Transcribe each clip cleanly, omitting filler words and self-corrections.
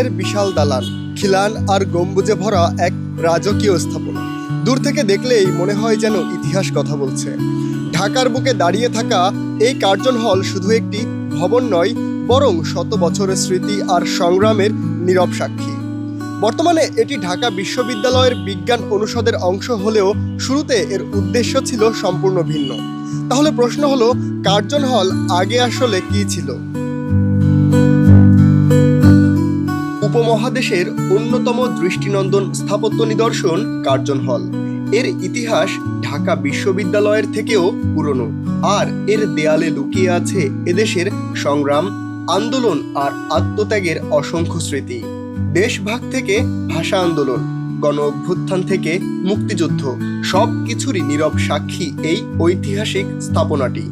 ইটের বিশাল দালান, খিলান আর গম্বুজে ভরা এক রাজকীয় স্থাপনা। দূর থেকে দেখলেই মনে হয় যেন ইতিহাস কথা বলছে। ঢাকার বুকে দাঁড়িয়ে থাকা এই কার্জন হল শুধু একটি ভবন নয়, বরং শত বছরের স্মৃতি আর সংগ্রামের নীরব সাক্ষী। বর্তমানে এটি ঢাকা বিশ্ববিদ্যালয়ের বিজ্ঞান অনুষদের অংশ হলেও শুরুতে এর উদ্দেশ্য ছিল সম্পূর্ণ ভিন্ন। তাহলে প্রশ্ন হলো, কার্জন হল আগে আসলে কি ছিল? উপমহাদেশের অন্যতম দৃষ্টিনন্দন স্থাপত্য নিদর্শন কার্জন হল। এর ইতিহাস ঢাকা বিশ্ববিদ্যালয়ের থেকেও পুরনো, আর এর দেয়ালে লুকিয়ে আছে এদেশের সংগ্রাম, আন্দোলন আর আত্মত্যাগের অসংখ্য স্মৃতি। দেশভাগ থেকে ভাষা আন্দোলন, গণ অভ্যুত্থান থেকে মুক্তিযুদ্ধ, সব কিছুরই নীরব সাক্ষী এই ঐতিহাসিক স্থাপনাটি।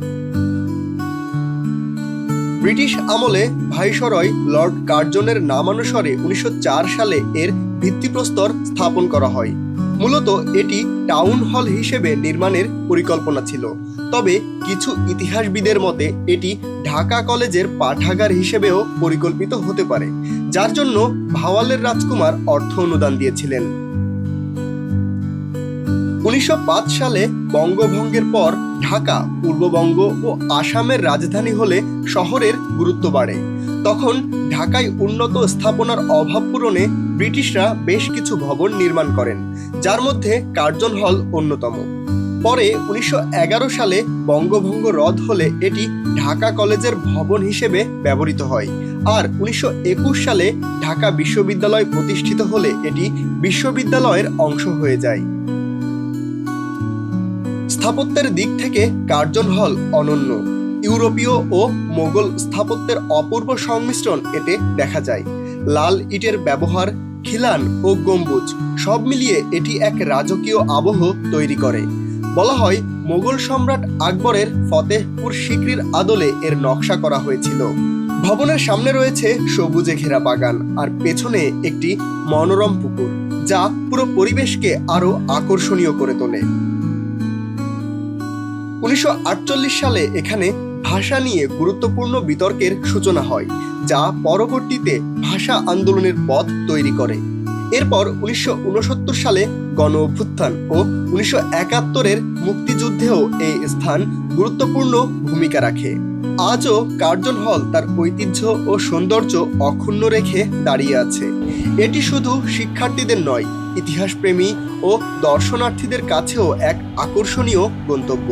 ব্রিটিশ আমলে ভাইসরয় লর্ড কার্জনের নামানুসারে 1904 সালে এর ভিত্তিপ্রস্তর স্থাপন করা হয়। মূলত এটি টাউন হল হিসেবে নির্মাণের পরিকল্পনা ছিল, তবে কিছু ইতিহাসবিদের মতে এটি ঢাকা কলেজের পাঠাগার হিসেবেও পরিকল্পিত হতে পারে, যার জন্য ভাওয়ালের রাজকুমার অর্থ অনুদান দিয়েছিলেন। 1905 সালে বঙ্গভঙ্গের পর ঢাকা পূর্ববঙ্গ ও আসামের রাজধানী হলে শহরের গুরুত্ব বাড়ে। তখন ঢাকায় উন্নত স্থাপনার অভাব পূরণে ব্রিটিশরা বেশ কিছু ভবন নির্মাণ করেন, যার মধ্যে কার্জন হল অন্যতম। পরে 1911 সালে বঙ্গভঙ্গ রদ হলে এটি ঢাকা কলেজের ভবন হিসেবে ব্যবহৃত হয়, আর 1921 সালে ঢাকা বিশ্ববিদ্যালয় প্রতিষ্ঠিত হলে এটি বিশ্ববিদ্যালয়ের অংশ হয়ে যায়। স্থাপত্যের দিক থেকে কার্জন হল অনন্য। ইউরোপীয় ও মোগল স্থাপত্যের অপূর্ব সংমিশ্রণ এতে দেখা যায়। লাল ইটের ব্যবহার, খিলান ও গম্বুজ সব মিলিয়ে এটি এক রাজকীয় আবহ তৈরি করে। বলা হয় মোগল সম্রাট আকবরের ফতেহপুর সিকরির আদলে এর নকশা করা হয়েছিল। ভবনের সামনে রয়েছে সবুজে ঘেরা বাগান আর পেছনে একটি মনোরম পুকুর, যা পুরো পরিবেশকে আরো আকর্ষণীয় করে তোলে। 1948 সালে এখানে ভাষা নিয়ে গুরুত্বপূর্ণ বিতর্কের সূচনা হয়, যা পরবর্তীতে ভাষা আন্দোলনের পথ তৈরি করে। এরপর 1969 সালে গণ অভ্যুত্থান ও 1971-এর মুক্তিযুদ্ধেও এই স্থান গুরুত্বপূর্ণ ভূমিকা রাখে। আজও কার্জন হল তার ঐতিহ্য ও সৌন্দর্য অক্ষুণ্ণ রেখে দাঁড়িয়ে আছে। এটি শুধু শিক্ষার্থীদের নয়, ইতিহাসপ্রেমী ও দর্শনার্থীদের কাছেও এক আকর্ষণীয় গন্তব্য।